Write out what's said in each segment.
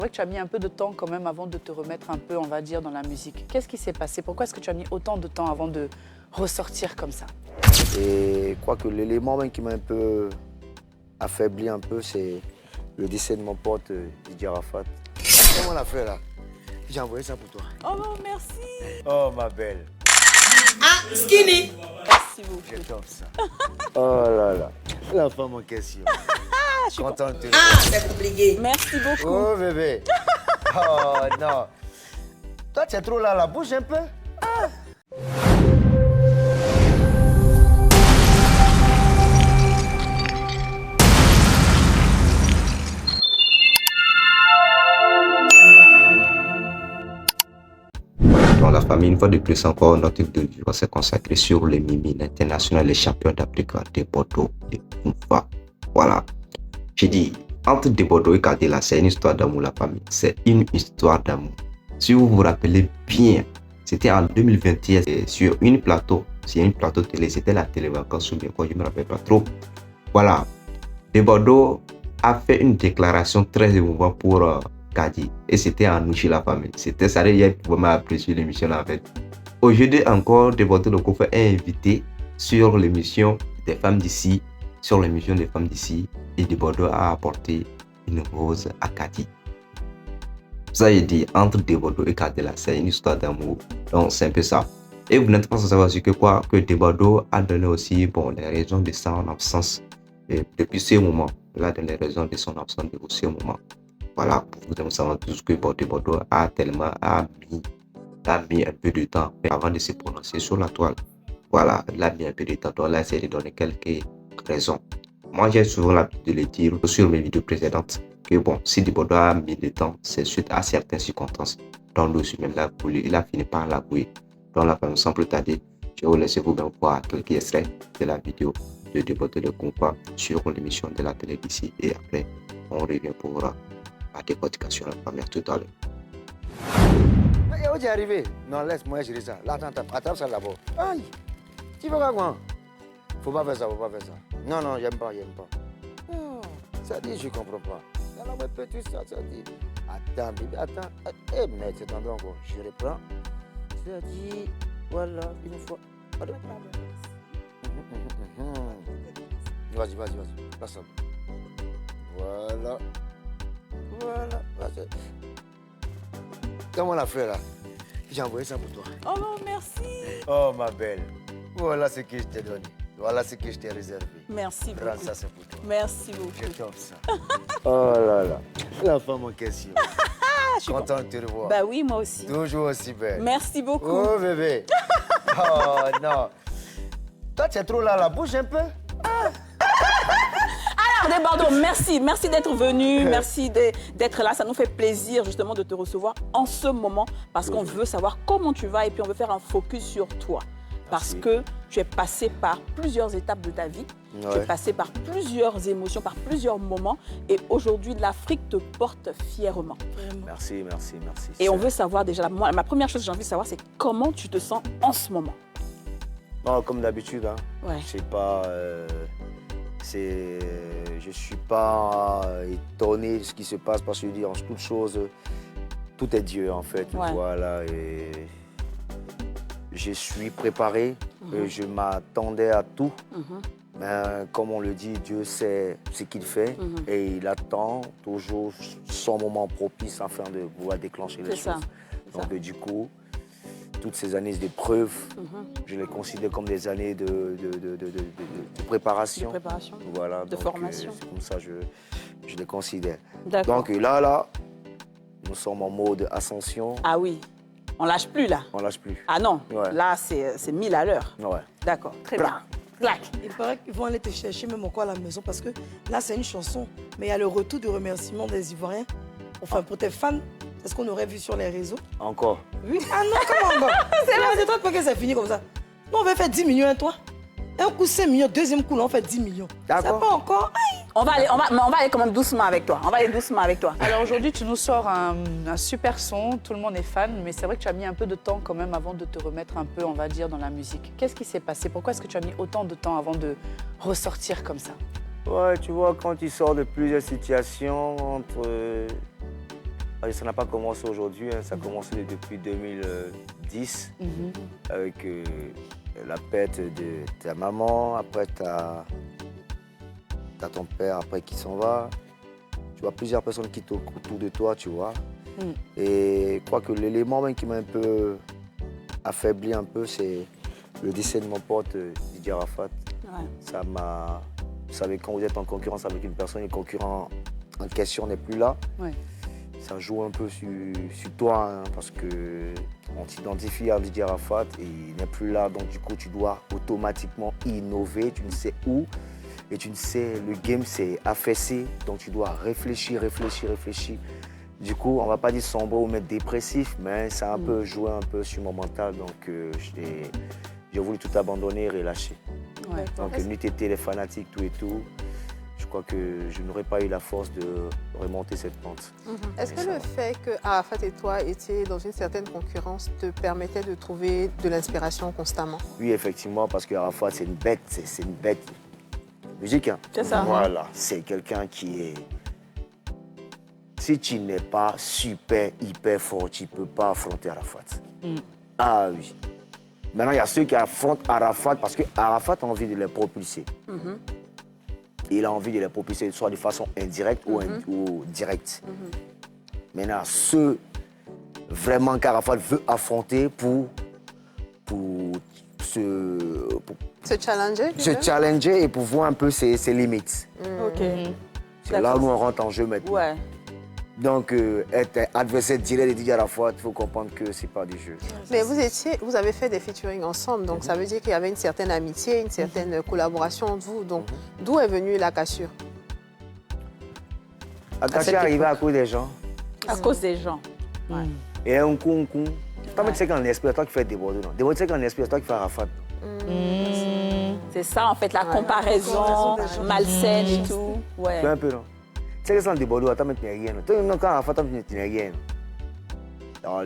C'est vrai que tu as mis un peu de temps quand même avant de te remettre un peu, on va dire, dans la musique. Qu'est-ce qui s'est passé? Pourquoi est-ce que tu as mis autant de temps avant de ressortir comme ça? Et je crois que l'élément même qui m'a un peu affaibli un peu, c'est le décès de mon pote Didier Arafat. Comment on l'a fait là? J'ai envoyé ça pour toi. Oh, merci. Oh ma belle. Ah, Skinny. Merci beaucoup. Je t'offre ça. Oh là là. La femme en question. Je suis Contente de te Ah, voir. c'est compliqué. Merci beaucoup. Oh bébé. Oh non. Toi, tu es trop là, la bouche un peu. Dans la famille, une fois de plus encore, notre vidéo du jour s'est consacrée sur les mimines internationales, les champions d'Afrique de Bordeaux et Koufa. Voilà. J'ai dit, entre de Bordeaux et Kadela, c'est une histoire d'amour, la famille. C'est une histoire d'amour. Si vous vous rappelez bien, c'était en 2021 sur une plateau télé, c'était la télé-vacances ou bien quoi, je ne me rappelle pas trop. Voilà. De Bordeaux a fait une déclaration très émouvante pour Kadi. Et c'était en nous chez la famille. C'était ça, il a vraiment apprécié l'émission en fait. Aujourd'hui encore, De Bordeaux le Koufa est invité sur l'émission des femmes d'ici, et De Bordeaux a apporté une rose à Kadi. Ça y dit, entre De Bordeaux et Kadela, c'est une histoire d'amour. Donc c'est un peu ça. Et vous n'êtes pas sans savoir que quoi, que De Bordeaux a donné aussi les raisons de son absence depuis ce moment. Il a donné les raisons de son absence depuis ce moment. Voilà, pour vous savoir tout ce que De Bordeaux a mis un peu de temps avant de se prononcer sur la toile. Voilà, il a mis un peu de temps, donc là, c'est de donner quelques raisons. Moi, j'ai souvent l'habitude de le dire sur mes vidéos précédentes que bon, si De Bordeaux a mis du temps, c'est suite à certaines circonstances. Donc, lui aussi, même là, il a fini par l'avouer. Donc là, sans plus tarder, je vais vous laisser vous-même voir quelques extraits de la vidéo de Bordeaux de Koufa sur l'émission de la télé d'ici. Et après, on revient pour la décortication, la première tout à l'heure. Mais où tu es arrivé? Non, laisse-moi gérer ça. Là, attends, attrape ça d'abord. Aïe! Tu veux quoi? Faut pas faire ça. Non, j'aime pas. Ça dit, je comprends pas. Non, mais peux-tu ça dit. Attends, bébé, attends. Eh, mais c'est tombé encore. Je reprends. Ça dit, voilà, une fois. Allez. Vas-y. Passe ça. Voilà. Vas-y. Comment on l'a fait là? J'ai envoyé ça pour toi. Oh, merci. Oh ma belle. Voilà ce que je t'ai donné. Voilà ce que je t'ai réservé. Merci Prends beaucoup. ça, c'est pour toi. Merci beaucoup. Je t'offre ça. Oh là là. La femme en question. Je suis Content de te revoir. Bah oui, moi aussi. Toujours aussi belle. Merci beaucoup. Oh bébé. Oh non. Toi, tu es trop là, la bouche un peu. Alors, De Bordeaux, merci d'être venu, merci d'être là. Ça nous fait plaisir justement de te recevoir en ce moment parce qu'on veut savoir comment tu vas et puis on veut faire un focus sur toi. Parce que tu es passé par plusieurs étapes de ta vie, tu es passé par plusieurs émotions, par plusieurs moments et aujourd'hui l'Afrique te porte fièrement. Merci. Et on veut savoir déjà, ma première chose que j'ai envie de savoir, c'est comment tu te sens en ce moment. Non, comme d'habitude, hein. Ouais. C'est pas... je suis pas étonné de ce qui se passe parce que je dis en toute chose, tout est Dieu en fait. Ouais. Voilà, et je suis préparé, je m'attendais à tout. Mais comme on le dit, Dieu sait ce qu'il fait et il attend toujours son moment propice afin de pouvoir déclencher les choses. Donc du coup, toutes ces années d'épreuves, je les considère comme des années de préparation. De préparation, voilà, de formation. C'est comme ça que je les considère. D'accord. Donc là, nous sommes en mode ascension. Ah oui, on lâche plus là. On lâche plus. Ah non, Ouais. là c'est 1000 à l'heure. Ouais. D'accord, très bien. Clac. Il paraît qu'ils vont aller te chercher même encore à la maison parce que là, c'est une chanson. Mais il y a le retour du remerciement des Ivoiriens. Enfin, pour tes fans, c'est ce qu'on aurait vu sur les réseaux. Encore. Oui. Ah non, comment encore? C'est toi que c'est fini comme ça. Nous, on va faire 10 millions, hein, toi. Un coup 5 millions, deuxième coup, là, on fait 10 millions. D'accord. C'est pas encore. Aïe. On va aller quand même doucement avec toi. Alors aujourd'hui, tu nous sors un super son, tout le monde est fan, mais c'est vrai que tu as mis un peu de temps quand même avant de te remettre un peu, on va dire, dans la musique. Qu'est-ce qui s'est passé? Pourquoi est-ce que tu as mis autant de temps avant de ressortir comme ça? Ouais, tu vois, quand tu sors de plusieurs situations, entre Ça n'a pas commencé aujourd'hui, hein, ça a commencé depuis 2010 avec la perte de ta maman, après t'as ton père après qui s'en va. Tu vois plusieurs personnes qui tournent autour de toi, tu vois. Et je crois que l'élément même qui m'a un peu affaibli un peu, c'est le décès de mon pote Didier Arafat. Ouais. Ça m'a... Vous savez, quand vous êtes en concurrence avec une personne, le concurrent en question n'est plus là. Ouais. Ça joue un peu sur toi, hein, parce qu'on t'identifie à Didier Arafat et il n'est plus là. Donc du coup, tu dois automatiquement innover, tu ne sais où. Et tu ne sais, le game c'est affaissé, donc tu dois réfléchir. Du coup, on ne va pas dire sombre ou mettre dépressif, mais ça a un peu joué un peu sur mon mental. Donc j'ai voulu tout abandonner et lâcher. Ouais. Donc n'eût été les fanatiques, tout et tout, je crois que je n'aurais pas eu la force de remonter cette pente. Est-ce que le fait que Arafat et toi étiez dans une certaine concurrence te permettait de trouver de l'inspiration constamment? Oui, effectivement, parce que Arafat, c'est une bête, c'est une bête musique. Hein. C'est ça. Voilà, c'est quelqu'un qui est... Si tu n'es pas hyper fort, tu ne peux pas affronter Arafat. Ah oui. Maintenant, il y a ceux qui affrontent Arafat parce que Arafat a envie de les propulser. Il a envie de les propulser soit de façon indirecte ou directe. Maintenant, ceux vraiment qu'Arafat veut affronter pour Se challenger? se challenger et pour voir un peu ses limites. Ok. C'est là où on rentre en jeu maintenant. Ouais. Donc, être adversaire direct de Didier Arafat, il faut comprendre que ce n'est pas du jeu. Mais vous avez fait des featuring ensemble, donc ça veut dire qu'il y avait une certaine amitié, une certaine collaboration entre vous. Donc, d'où est venue la cassure? Akashi est arrivé à cause des gens. À cause des gens. Ouais. Et un coup. Toi, tu sais qu'en esprit, c'est toi qui fais des bordeaux, non? Tu sais qu'en esprit, c'est toi qui fais Arafat. C'est ça, en fait, la comparaison malsaine et tout. Ouais. Tu un peu, non? Tu sais que sans des bordeaux, attends, tu n'es rien. Toi, quand Arafat, tu n'es rien. Alors,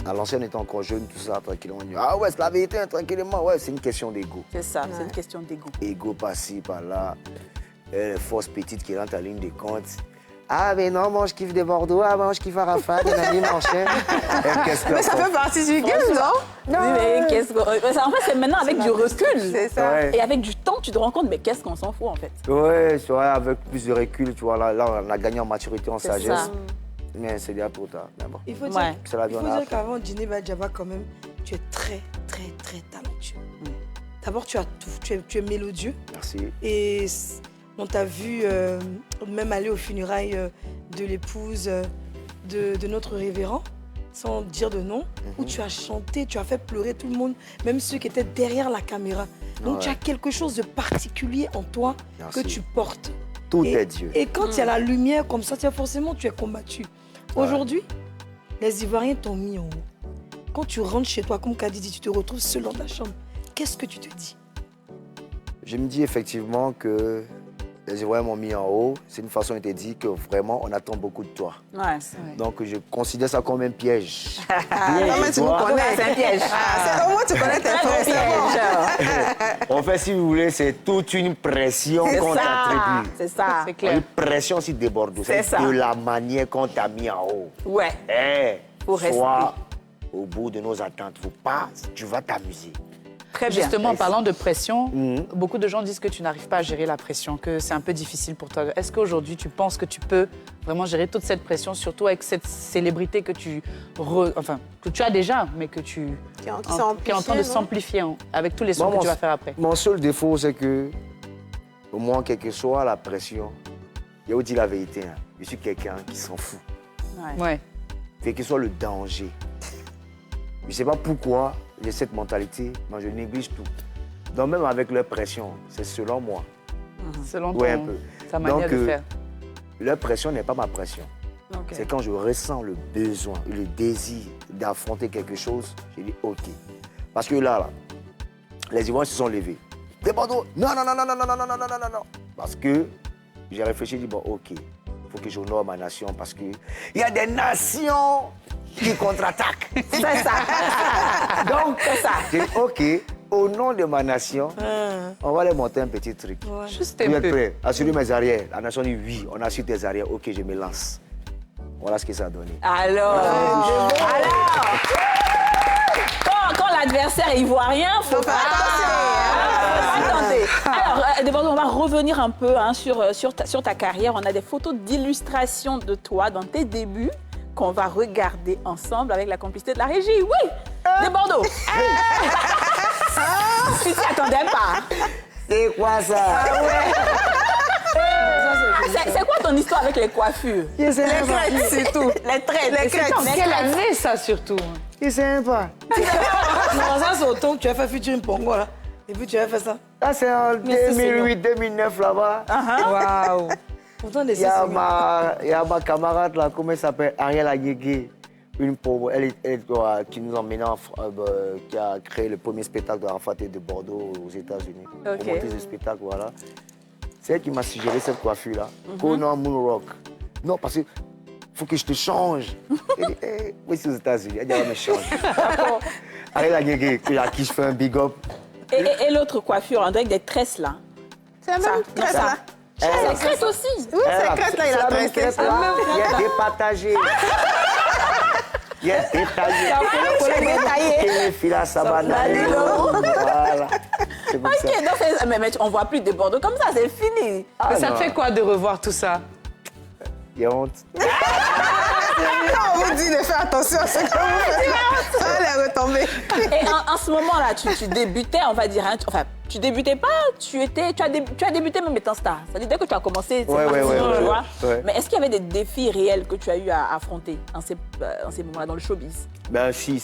à l'ancienne, on était encore jeune, tout ça, tranquillement. Ah ouais, c'est la vérité, tranquillement. Ouais, c'est une question d'ego. C'est ça, c'est une question d'ego. Ego par-ci, par-là. Les forces petites qui rentrent en ligne de compte. Ah, mais non, moi, je kiffe des Bordeaux. Ah, moi, je kiffe Arafat, mon ami, mon cher. Mais ça fait partie du game, non? Oui, mais qu'est-ce qu'on... En fait, c'est maintenant avec du recul. C'est ça. Ouais. Et avec du temps, tu te rends compte, mais qu'est-ce qu'on s'en fout, en fait. Ouais, c'est vrai, avec plus de recul, tu vois, là, on a gagné en maturité, en C'est sagesse. ça. Mais c'est déjà trop tard. Mais bon, Il faut Ouais. dire, c'est la vie, il faut on a dire qu'avant Djiné Badjaba, quand même, tu es très, très, très talentueux. D'abord, tu as tout. Tu es mélodieux. Merci. Et on t'a vu même aller aux funérailles de l'épouse de notre révérend, sans dire de nom, où tu as chanté, tu as fait pleurer tout le monde, même ceux qui étaient derrière la caméra. Donc Ouais. tu as quelque chose de particulier en toi Merci. que tu portes. Tout Et- est Dieu. Et quand il y a la lumière comme ça, forcément, tu es combattu. Aujourd'hui, les Ivoiriens t'ont mis en haut. Quand tu rentres chez toi, comme Kadi dit, tu te retrouves seul dans ta chambre. Qu'est-ce que tu te dis? Je me dis effectivement que les Ivoiriens m'ont mis en haut. C'est une façon de te dire que vraiment, on attend beaucoup de toi. Ouais. Donc, je considère ça comme un piège. Non, mais tu me connais. C'est un piège. Au moins, tu connais tes frères, c'est bon. En fait, si vous voulez, c'est toute une pression C'est qu'on ça. t'attribue. C'est ça. C'est clair. Une pression aussi de Bordeaux. C'est ça. de la manière qu'on t'a mis en haut. Ouais. Faut Sois au bout de nos attentes. Faut pas, tu vas t'amuser. Très bien. Justement, en parlant de pression, Mhm. beaucoup de gens disent que tu n'arrives pas à gérer la pression, que c'est un peu difficile pour toi. Est-ce qu'aujourd'hui, tu penses que tu peux vraiment gérer toute cette pression, surtout avec cette célébrité que que tu as déjà, mais que tu Qui est en qui est en train de non? s'amplifier avec tous les sons Moi, que tu vas faire après. Mon seul défaut, c'est que, au moins, quelle que soit la pression, je vais vous dire la vérité, hein, je suis quelqu'un qui s'en fout. Ouais. Quel que soit le danger. Je ne sais pas pourquoi j'ai cette mentalité, mais je néglige tout. Donc même avec leur pression, c'est selon moi. Selon Ouais, un peu. ta manière Donc, de faire. Leur pression n'est pas ma pression. Ok. C'est quand je ressens le besoin, le désir d'affronter quelque chose, je dis OK. Parce que là, les Ivoiriens se sont levés. Des Bordeaux, non. Parce que j'ai réfléchi, j'ai dit, bon, OK, il faut que j'honore ma nation parce qu'il y a des nations qui contre-attaquent. C'est ça. Donc, c'est ça. J'ai dit, OK, au nom de ma nation, on va aller monter un petit truc. Juste Vous un êtes peu. prêts? Assurer mes arrières. La nation dit oui, on assure tes arrières. OK, je me lance. Voilà ce que ça a donné. Alors, quand l'adversaire est ivoirien, il faut pas attendre. Alors, Debordo, on va revenir un peu hein, sur ta carrière. On a des photos d'illustration de toi dans tes débuts qu'on va regarder ensemble avec la complicité de la régie. Oui, Debordo. Tu t'y attendais pas. C'est quoi ça? C'est quoi ton histoire avec les coiffures? Les crêtes, c'est tout. Les traits. Les crêtes. Quelle année, ça, surtout? Il sait pas. Non, ça, c'est au temps que tu as fait featuring Pongo, là. Et puis, tu as fait ça. Ça, c'est en 2008-2009 là-bas. Waouh. Pourtant, Il y a ma camarade là, comment elle s'appelle? Ariel Aguégé. Une pauvre, qui nous emmène, qui a créé le premier spectacle d'Arafat et de Bordeaux aux États-Unis. Ok. Pour monter ce spectacle, voilà. C'est elle qui m'a suggéré cette coiffure-là. Conan Moonrock. Non, parce que faut que je te change. Elle dit, oui, c'est aux États-Unis. Elle dit, elle me change. Ariel Aguégé, à qui je fais un big up. Et l'autre coiffure, avec des tresses là. C'est la même crête là. C'est crête aussi. Oui, c'est crête là, il a tressé. Il y a départagé. Il y a détaillé. Voilà. C'est comme ça. Ok, donc mais on ne voit plus de Bordeaux comme ça, c'est fini. Ah, Mais ça non. te fait quoi de revoir tout ça? Il y a honte. On vous dit de faire attention à ce que vous faites. Ça va les retomber. Et en ce moment-là, tu débutais, on va dire, hein, enfin, tu débutais pas, tu as débuté même étant star. C'est-à-dire dès que tu as commencé, c'est Ouais, parti, ouais, tu vois. ouais. Mais est-ce qu'il y avait des défis réels que tu as eu à affronter en ces moments-là, dans le showbiz? Ben si.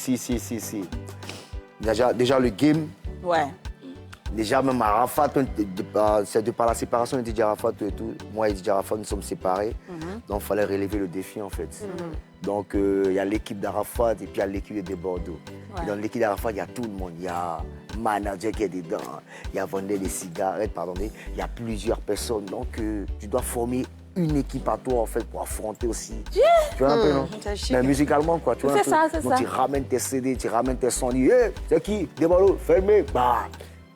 Déjà le game, Ouais. déjà même Arafat, c'est de par la séparation de DJ Arafat et tout. Moi et DJ Arafat, nous sommes séparés. Donc il fallait relever le défi en fait. Donc il y a l'équipe d'Arafat et puis il y a l'équipe de Bordeaux. Ouais. Et dans l'équipe d'Arafat, il y a tout le monde. Il y a manager qui est dedans, il y a vendeur des cigarettes, pardonnez. Il y a plusieurs personnes. Donc tu dois former une équipe à toi en fait pour affronter aussi. Tu vois un peu, non? Mais musicalement quoi, tu vois un peu. C'est Donc ça. tu ramènes tes CD, tu ramènes tes sons, tu dis, hey, c'est qui? Debordo, fermé. Bah,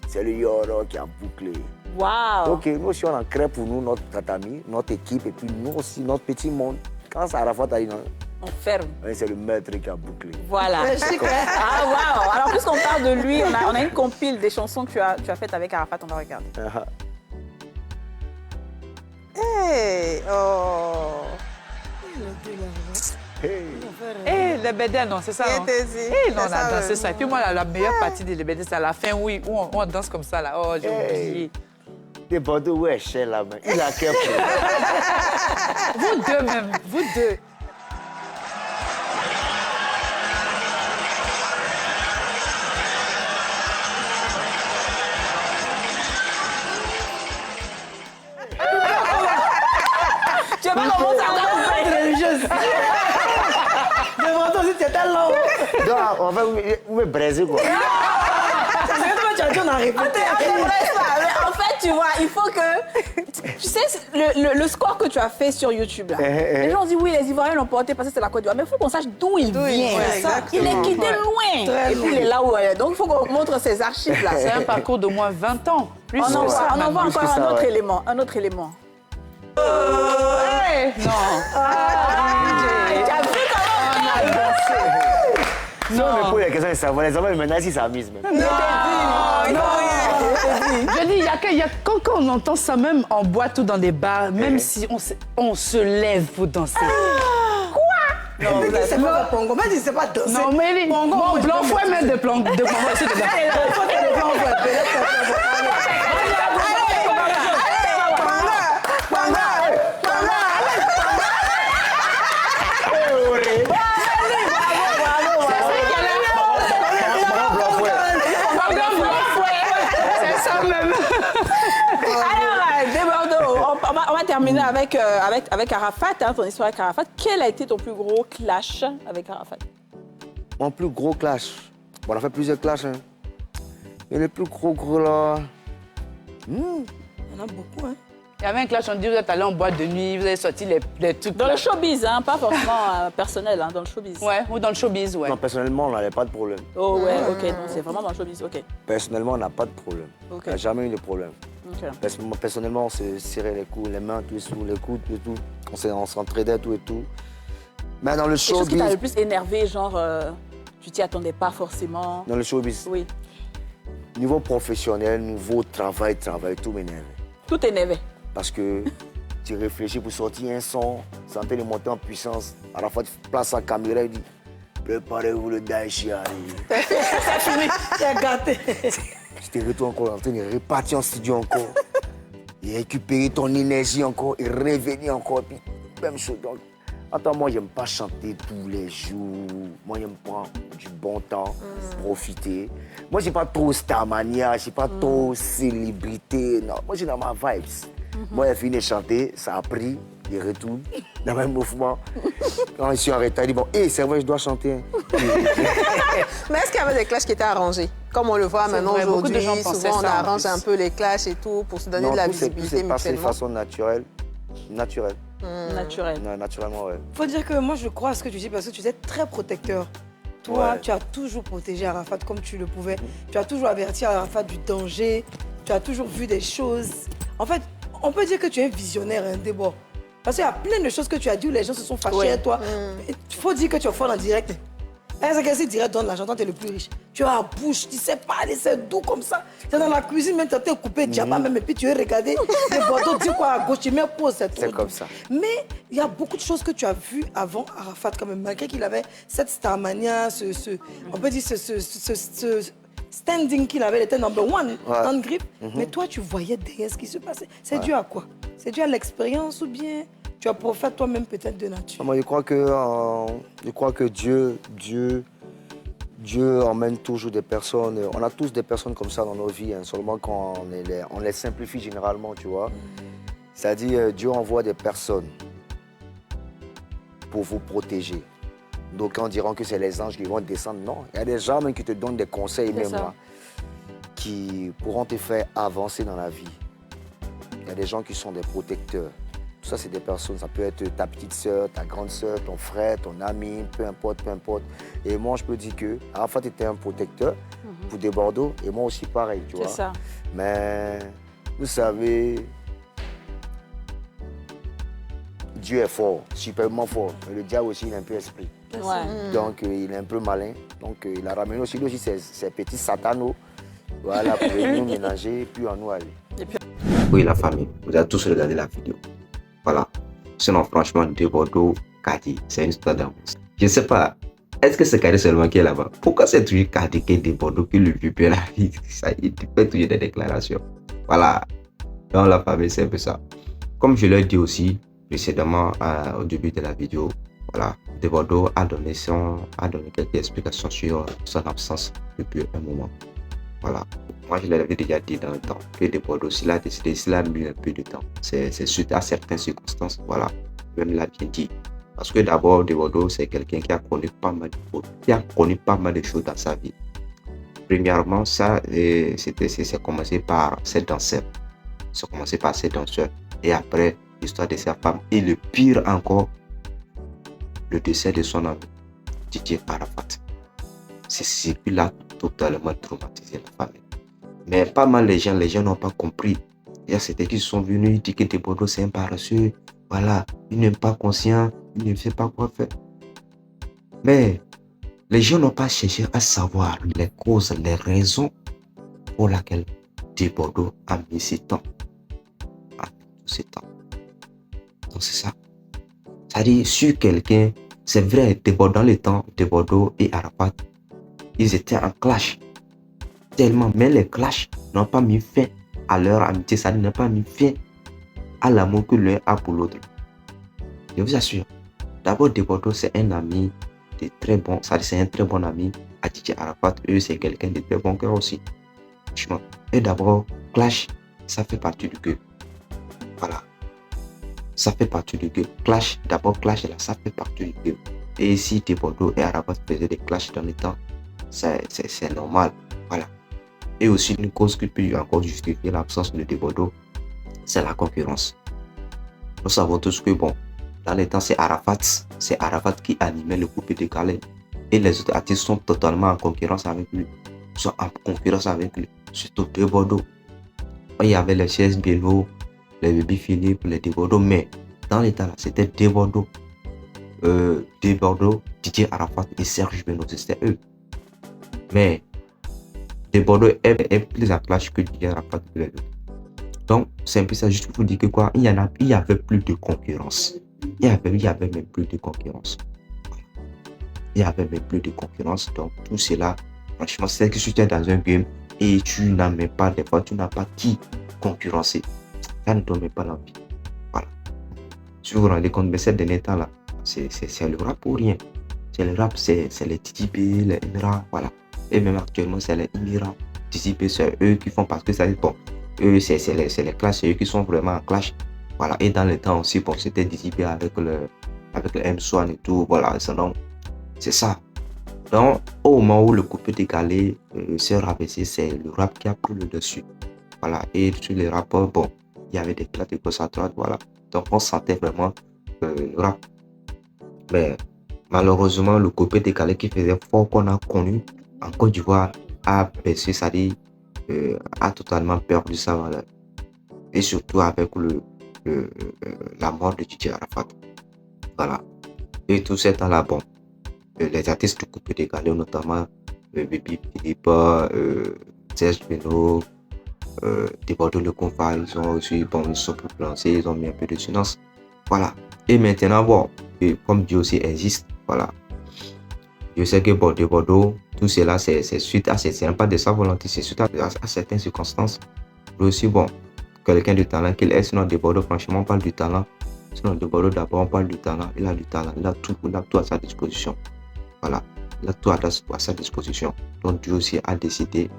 c'est le Yoro qui a bouclé. Waouh. Ok, nous aussi on en crée pour nous, notre tatami, notre équipe et puis nous aussi, notre petit monde. Quand ça Arafat a dit non, On ferme. c'est le maître qui a bouclé. Voilà. Ah, waouh. Alors, puisqu'on parle de lui, on a une compile des chansons que tu as faites avec Arafat, on va regarder. Hey, oh. Eh, les bédés, non, c'est ça. Il Hein? était dit. Eh, non, on C'est a ça, dansé même. ça. Et puis moi, la meilleure partie des bédés, c'est à la fin, oui, où on danse comme ça, là. Oh, j'ai oublié. Debordo, ouais, cher là, mais il a qu'un peu. Vous deux même, vous deux. Tu veux pas qu'on monte à religieuse. Devant toi aussi, tu es tellement. Donc, on va vous me braiser quoi. C'est que toi, tu as dit, on a répété. En fait, tu vois, il faut que... Tu sais, le score que tu as fait sur YouTube, là, les gens ont dit, oui, les Ivoiriens l'ont porté parce que c'est la Côte d'Ivoire. Mais il faut qu'on sache d'où il vient. vient, Il est quitté exactement. loin. Très Et puis, il est là où elle est. Donc, il faut qu'on montre ses archives, là. C'est un parcours d'au moins 20 ans. Plus On que en ça, voit maintenant. Plus que encore ça, un autre ouais. élément. Un autre élément. Hey, non. Tu as vu comment on a dansé? Non, mais pour les questions de savoir, les enfants, maintenant, ils s'amusent même. Je dis, il y a quand on entend ça même en boîte ou dans des bars, même si on se lève pour danser. Non, mais c'est pas Pongo. Moi, je dis, c'est pas danser. Non, mais Pongo, mon moi, je blanc peux fouet mettre met de plan de Il faut que les gens voient. C'est ça même. Alors, Debordo, on va terminer avec Arafat, hein, ton histoire avec Arafat. Quel a été ton plus gros clash avec Arafat? Mon plus gros clash. Bon, on a fait plusieurs clashs. Hein. Et le plus gros là. Il y en a beaucoup, hein. Il y avait un clash, on dit, vous êtes allé en boîte de nuit, vous avez sorti les trucs. Dans là. le showbiz, hein, pas forcément personnel, hein, dans le showbiz. Ouais, ou dans le showbiz, ouais. Non, personnellement, on n'avait pas de problème. Oh ouais, ok, donc c'est vraiment dans le showbiz, ok. Personnellement, on n'a pas de problème. Ok. On n'a jamais eu de problème. Ok. Personnellement, on se serrait les coups, les mains, tout et tout, les coudes, tout et tout. On s'entraidait, tout et tout. Mais dans le Quelque chose qui t'a showbiz, le plus énervé, genre, tu t'y attendais pas forcément. dans le showbiz, Oui, niveau professionnel, niveau travail, tout m'énerve. tout énervé. Parce que tu réfléchis pour sortir un son, sentir le monter en puissance. À la fois, tu places la caméra et dis préparez-vous, le Daesh arrive. C'est fini, tu as gâté. Tu te retrouves encore en train de repartir en studio encore. Et récupérer ton énergie encore et revenir encore. Puis, même chose. Donc, attends, moi, j'aime pas chanter tous les jours. Moi, j'aime prendre du bon temps, profiter. Moi, j'ai pas trop Starmania, j'ai pas trop célébrité. Non, moi, j'ai dans ma vibes. Moi, j'ai fini de chanter, ça a pris, il retourne dans le même mouvement. Quand je suis arrêté, il dit bon, c'est vrai, je dois chanter. Mais est-ce qu'il y avait des clashs qui étaient arrangés? Comme on le voit maintenant vrai, beaucoup de aujourd'hui, gens pensaient souvent on ça, en arrange plus. un peu les clashs et tout pour se donner Non, de la tout s'est visibilité passé de mutuellement. façon naturelle. Naturelle. Naturel. Non, naturellement, ouais. Faut dire que moi, je crois à ce que tu dis parce que tu es très protecteur. Toi, Ouais. tu as toujours protégé Arafat comme tu le pouvais. Tu as toujours averti Arafat du danger. Tu as toujours vu des choses. En fait, on peut dire que tu es un visionnaire, un débord. Parce qu'il y a plein de choses que tu as dit où les gens se sont fâchés Ouais. à toi. Il faut dire que tu es fort en direct. C'est que si direct donne l'argent, toi, tu es le plus riche. Tu as la bouche, tu sais parler, c'est doux comme ça. Tu es dans la cuisine, même tu as coupé diamant, même, et puis tu es regardé. Les Bordeaux disent quoi à gauche, tu mets pause, c'est trop C'est comme doux. ça. Mais il y a beaucoup de choses que tu as vues avant Arafat, quand même, malgré qu'il avait cette starmania, on peut dire ce standing qu'il avait, il était number one en grip. Mais toi, tu voyais derrière ce qui se passait. C'est dû à quoi? C'est dû à l'expérience ou bien tu as prophète toi-même peut-être de nature? Moi, je crois que Dieu emmène toujours des personnes. On a tous des personnes comme ça dans nos vies, hein, seulement quand on les simplifie généralement, tu vois. C'est-à-dire, Dieu envoie des personnes pour vous protéger. Donc, on diront que c'est les anges qui vont descendre. Non, il y a des gens même qui te donnent des conseils, même ça. là, qui pourront te faire avancer dans la vie. Il y a des gens qui sont des protecteurs. Tout ça, c'est des personnes. Ça peut être ta petite soeur, ta grande soeur, ton frère, ton ami, peu importe, peu importe. Et moi, je peux dire que Arafat était un protecteur pour des Bordeaux et moi aussi pareil, tu vois. C'est ça. Mais vous savez, Dieu est fort, superbement fort. Mais le diable aussi, il a un peu esprit. Ouais. Donc, il est un peu malin. Donc, il a ramené aussi, lui aussi ses petits satanos. Voilà, pour nous ménager et puis en nous aller. Oui, la famille, vous avez tous regardé la vidéo. Voilà. Sinon, franchement, De Bordeaux, Kadi, c'est une histoire d'amour. Je ne sais pas, est-ce que c'est Kadi seulement qui est là-bas? Pourquoi c'est toujours Kadi qui est De Bordeaux qui lui vit la vie? Ça, il fait toujours des déclarations. Voilà. Dans la famille, c'est un peu ça. Comme je l'ai dit aussi précédemment au début de la vidéo, voilà, De Bordeaux a donné quelques explications sur son absence depuis un moment. Voilà. Moi, je l'avais déjà dit dans le temps que De Bordeaux, s'il a décidé, s'il a mis un peu de temps, c'est suite à certaines circonstances. Voilà. Même l'a bien dit. Parce que d'abord, De Bordeaux, c'est quelqu'un qui a connu pas mal de choses dans sa vie. Premièrement, ça, c'est commencé par ses danseurs. C'est commencé par ses danseurs. Et après, l'histoire de sa femme. Et le pire encore, le décès de son ami, Didier Arafat. C'est ce qui l'a totalement traumatisé la famille. Mais pas mal les gens n'ont pas compris. Il y a certains qui sont venus dire que De Bordeaux c'est un paresseux. Voilà, il n'est pas conscient, il ne sait pas quoi faire. Mais les gens n'ont pas cherché à savoir les causes, les raisons pour lesquelles De Bordeaux a mis ses temps. Donc c'est ça. C'est-à-dire sur quelqu'un, c'est vrai, dans le temps, De Bordeaux et Arafat, ils étaient en clash. Tellement, mais les clashs n'ont pas mis fin à leur amitié, ça n'a pas mis fin à l'amour que l'un a pour l'autre. Je vous assure. D'abord, De Bordeaux, c'est un ami de très bon, c'est un très bon ami à Didier Arafat. Eux, c'est quelqu'un de très bon cœur aussi. Franchement. Et d'abord, clash, ça fait partie du cœur. Voilà. Ça fait partie du cœur. Clash, d'abord, clash, là, ça fait partie du cœur. Et si De Bordeaux et Arafat faisaient des clashs dans le temps, c'est normal. Voilà. Et aussi, une cause qui peut encore justifier l'absence de Bordeaux, c'est la concurrence. Nous savons tous que, bon, dans les temps, c'est Arafat qui animait le groupe de Calais. Et les autres artistes sont totalement en concurrence avec lui. Surtout De Bordeaux. Il y avait les Chaises Biello, les Baby Philippe, les De Bordeaux, mais dans les temps, c'était De Bordeaux. de Bordeaux, Didier Arafat et Serge Benoît, c'était eux. Mais de Bordeaux est plus à clash que Didier Arafat que les autres. Donc, c'est un peu ça, juste pour vous dire que quoi, il y avait plus de concurrence. Il y avait même plus de concurrence. Il y avait même plus de concurrence. Donc, tout cela, franchement, c'est que si tu es dans un game et tu n'as même pas, des fois, tu n'as pas qui concurrencer. Ça ne donne même pas l'envie. Voilà. Si vous vous rendez compte, mais ces derniers temps-là, c'est le rap pour rien. C'est le rap, c'est les TTP, les Emira, voilà. Et même actuellement, c'est les Emira. TTP, c'est eux qui font parce que ça bon. Eux, c'est les clashs, c'est eux qui sont vraiment en clash. Voilà. Et dans le temps aussi, bon, c'était TTP avec le M-Swan et tout. Voilà. Donc, c'est ça. Donc, au moment où le coupé décalé s'est rabaissé, c'est le rap qui a pris le dessus. Voilà. Et sur les rappeurs, bon, il y avait des plates de gauche à droite, voilà. Donc, on sentait vraiment le rap. Mais malheureusement, le coupé décalé qui faisait fort qu'on a connu en Côte d'Ivoire a baissé, c'est-à-dire a totalement perdu sa valeur. Et surtout avec la mort de Didier Arafat. Voilà. Et tout ce temps-là, bon, les artistes du coupé décalé, notamment Baby Philippe, Serge Benoît, de Bordeaux le Compa, ils ont aussi, bon, ils sont plus lancés, ils ont mis un peu de silence. Voilà. Et maintenant, bon, comme Dieu aussi existe, voilà. Je sais que bon, de Bordeaux, tout cela, c'est suite à c'est pas de sa volonté, c'est suite à certaines circonstances. Mais aussi, bon, quelqu'un de talent qu'il est, sinon de Bordeaux, franchement, on parle du talent. Sinon de Bordeaux, d'abord, on parle du talent. Il a du talent, il a tout à sa disposition. Voilà. Il a tout à sa disposition. Donc, Dieu aussi a décidé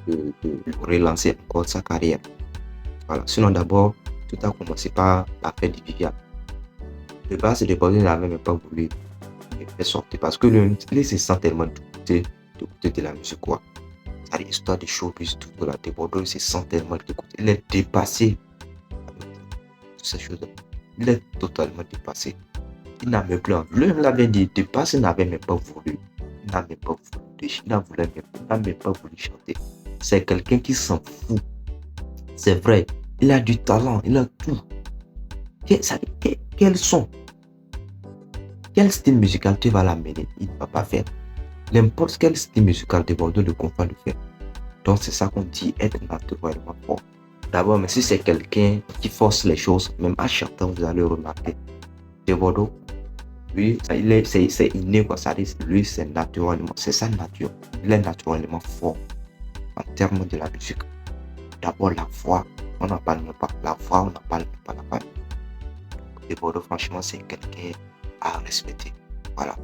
de relancer encore sa carrière. Voilà. Sinon, d'abord, tout a commencé par l'affaire de Viviane. De base, de Bordeaux n'avait même pas voulu faire sortir parce que il se sent tellement de la musique, quoi. C'est l'histoire de showbiz, tout là, de Bordeaux, il se sent tellement d'écouter. Il est dépassé avec toutes ces choses. Il est totalement dépassé. Il n'a même plus envie. Lui, il l'avait dit, dépassé, il n'avait même pas voulu. Il n'a même pas voulu. Il n'a même pas voulu chanter. C'est quelqu'un qui s'en fout. C'est vrai. Il a du talent, il a tout. Quel son? Quel style musical tu vas l'amener? Il ne va pas faire. N'importe quel style musical de Bordeaux le Compa le faire. Donc c'est ça qu'on dit être naturellement fort. D'abord, mais si c'est quelqu'un qui force les choses, même à chaque temps vous allez remarquer. De Bordeaux, lui, c'est inné quoi. Ça dit, lui c'est naturellement, c'est sa nature. Il est naturellement fort en termes de la musique. D'abord la voix, on n'en parle même pas. La voix, on n'en parle même pas. La voix. De Bordeaux, franchement, c'est quelqu'un à respecter. Voilà.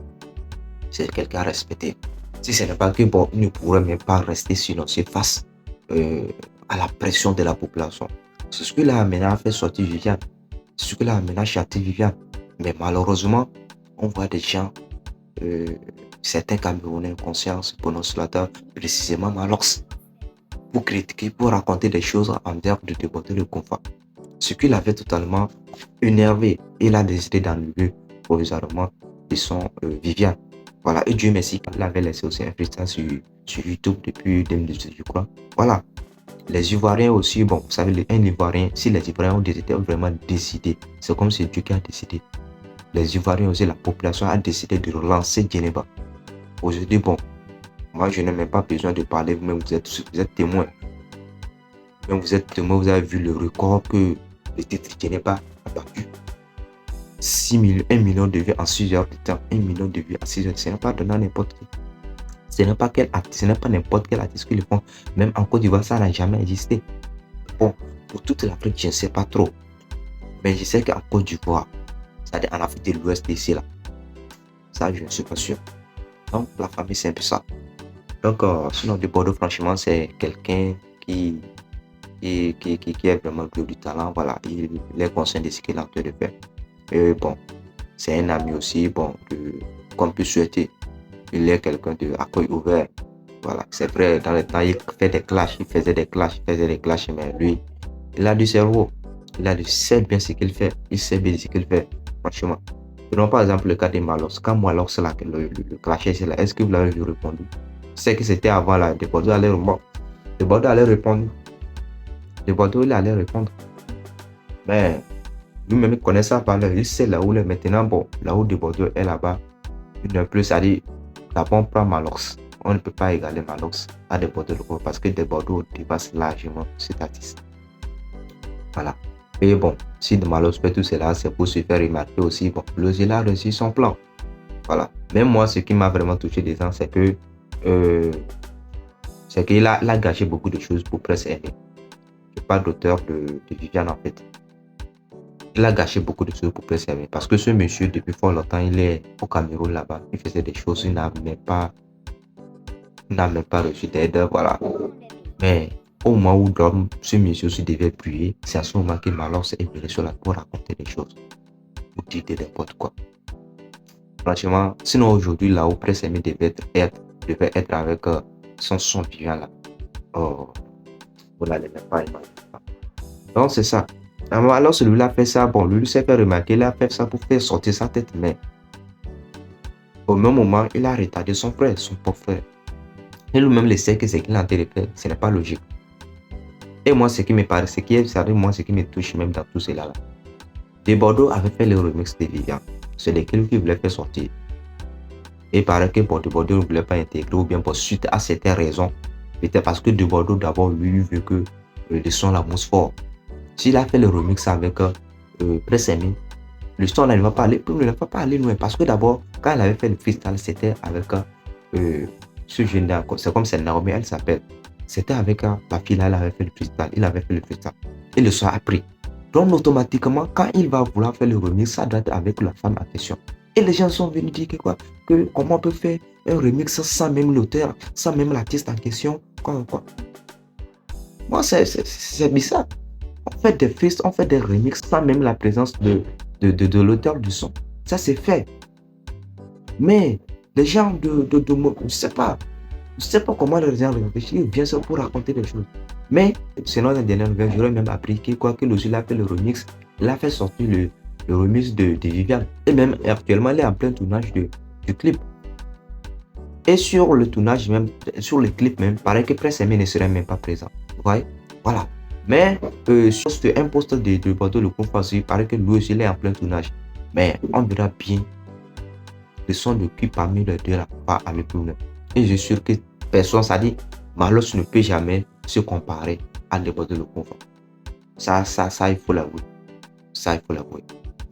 C'est quelqu'un à respecter. Si ce n'est pas que bon, il ne pourrait même pas rester silencieux face à la pression de la population. C'est ce que l'a amené à faire sortir Viviane. C'est ce que l'a amené à chanter Viviane. Mais malheureusement, on voit des gens, certains Camerounais inconscients se prononcent là-dedans, précisément Malox, pour critiquer, pour raconter des choses en dehors de déborder le confort. Ce qui l'avait totalement énervé. Il a décidé d'enlever provisoirement de son Viviane. Voilà, et Dieu merci qu'il avait laissé aussi un freestyle sur YouTube depuis 2018, je crois. Voilà. Les Ivoiriens aussi, bon, vous savez, un Ivoirien, si les Ivoiriens ont vraiment décidé, c'est comme si Dieu qui a décidé. Les Ivoiriens aussi, la population a décidé de relancer Djeneba. Aujourd'hui, bon, moi je n'ai même pas besoin de parler, vous-même vous êtes témoin. Même vous êtes témoin, vous avez vu le record que le titre Djeneba a battu. 1 million de vues en 6 heures de temps, 1 million de vues en 6 heures, ce n'est pas donné à n'importe qui. Ce n'est pas n'importe quel artiste qui le font. Même en Côte d'Ivoire, ça n'a jamais existé. Bon, pour toute l'Afrique, je ne sais pas trop. Mais je sais qu'en Côte d'Ivoire, c'est-à-dire en Afrique de l'Ouest ici, là, ça, je ne suis pas sûr. Donc, la famille, c'est un peu ça. Donc, sinon, de Bordeaux, franchement, c'est quelqu'un qui est vraiment du talent. Voilà, il est conscient de ce qu'il est en train de faire. Et bon, c'est un ami aussi, bon, qu'on peut souhaiter. Il est quelqu'un de accueil ouvert. Voilà, c'est vrai, dans le temps, il faisait des clashs, mais lui, il a du cerveau. Il sait bien ce qu'il fait. Il sait bien ce qu'il fait, franchement. Prenons par exemple le cas de Malox. Quand Malox, là, le clash, est-ce que vous l'avez vu répondre? C'est que c'était avant, là, de Bordeaux allait répondre. De Bordeaux allait répondre. De Bordeaux, il allait répondre. Mais Lui-même, il connaît ça par là. Il sait là où il est maintenant. Bon, là où de Bordeaux est là-bas. Une plus, ça dit, d'abord on prend Malox. On ne peut pas égaler Malox à des Bordeaux locaux parce que des Bordeaux dépassent largement cet artiste. Voilà. Et bon, si de Malox fait tout cela, c'est pour se faire remarquer aussi. Bon, il a réussi son plan. Voilà. Même moi, ce qui m'a vraiment touché des gens, c'est que qu'il a gâché beaucoup de choses pour Prince Aimé. Je parle d'auteur de Viviane en fait. Il a gâché beaucoup de choses pour Prince Aimé parce que ce monsieur, depuis fort longtemps, il est au Cameroun là-bas. Il faisait des choses, il n'a même pas reçu d'aide. Voilà. Mais au moment où ce monsieur se devait briller, c'est à ce moment que Malox est venu sur la pour raconter des choses. Ou dire n'importe quoi. Franchement, sinon aujourd'hui, là où Prince Aimé devait être avec son vivant là. Oh, vous n'allez même pas imaginer. Donc c'est ça. Alors celui-là fait ça, bon, lui s'est fait remarquer, il a fait ça pour faire sortir sa tête, mais au même moment, il a retardé son frère, son pauvre frère. Et lui-même le sait que c'est qu'il est en train de faire, ce n'est pas logique. Et moi, ce qui me paraît, ce qui me touche même dans tout cela là. De Bordeaux avait fait le remix de Viviane. C'est lesquels qui voulait faire sortir. Et il paraît que De Bordeaux ne voulait pas intégrer ou bien pour suite à certaines raisons. Peut-être parce que De Bordeaux d'abord lui veut que le son la mousse fort. S'il a fait le remix avec Prince Aimé, le son là, ne va pas aller loin. Parce que d'abord, quand il avait fait le freestyle, c'était avec ce jeune là, c'est comme c'est Naomi, elle s'appelle. C'était avec la fille là, elle avait fait le freestyle. Il avait fait le freestyle. Et le son a pris. Donc automatiquement, quand il va vouloir faire le remix, ça doit être avec la femme en question. Et les gens sont venus dire que comment on peut faire un remix sans même l'auteur, sans même l'artiste en question, quoi. Moi, c'est bizarre. On fait des feats, on fait des remixes sans même la présence de l'auteur du son. Ça, c'est fait. Mais les gens je ne sais pas comment les gens réfléchissent, bien sûr pour raconter des choses. Mais selon la dernière nouvelle, j'aurais même appris que il a fait le remix, il a fait sortir le remix de Viviane. Et même actuellement, il est en plein tournage du clip. Et sur le tournage, même sur le clip même, paraît que Prince Aimé ne serait même pas présent. Vous voyez? Voilà. Mais sur un poste de Bordeaux, le Confas, il paraît que lui aussi il est en plein tournage. Mais on verra bien le son de qui parmi les deux là pas aller plus loin. Et je suis sûr que personne, ça dit, Malox ne peut jamais se comparer à des Bordeaux, le Confas. Ça, il faut l'avouer. Ça, il faut l'avouer.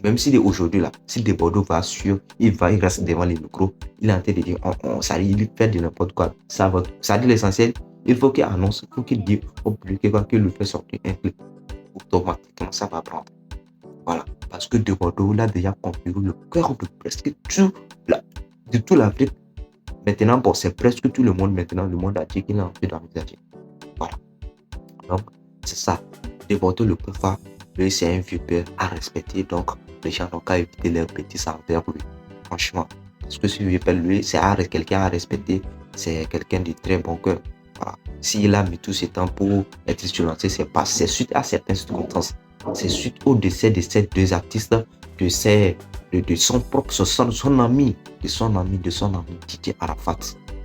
Même si aujourd'hui là, si des Bordeaux va sur, il reste devant les micros, il est en train de dire, ça dit, il fait de n'importe quoi. Ça dit l'essentiel. Il faut qu'il annonce, il faut qu'il dise au public qu'il le fait sortir un clip. Automatiquement, ça va prendre. Voilà. Parce que De Bordeaux, il a déjà conquis le cœur de presque de toute l'Afrique. Maintenant, bon, c'est presque tout le monde maintenant, le monde entier qui est en train d'envisager. Voilà. Donc, c'est ça. De Bordeaux, le Confas, lui, c'est un vieux père à respecter. Donc, les gens n'ont qu'à éviter leurs petits envers lui. Franchement. Parce que ce vieux père, lui, c'est quelqu'un à respecter. C'est quelqu'un de très bon cœur. Voilà. S'il a mis tout ce temps pour être silencieux, c'est suite à certaines circonstances. C'est suite au décès de ces deux artistes que c'est de son propre, son ami, Didier Arafat.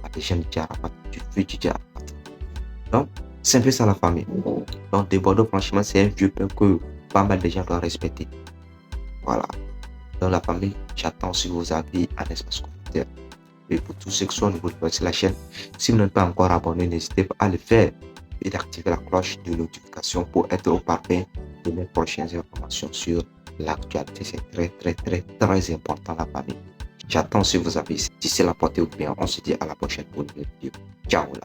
La légende Didier Arafat, du feu Didier Arafat. Donc, c'est un peu ça la famille. Donc, De Bordeaux, franchement, c'est un vieux père que pas mal de gens doivent respecter. Voilà. Dans la famille, j'attends si vos avis en espace commentaire. Et pour tous ceux qui sont au niveau de la chaîne, si vous n'êtes pas encore abonné, n'hésitez pas à le faire et d'activer la cloche de notification pour être au parfait de mes prochaines informations sur l'actualité. C'est très important la famille. J'attends si vous avez, si c'est la portée ou bien, on se dit à la prochaine pour une vidéo. Ciao là.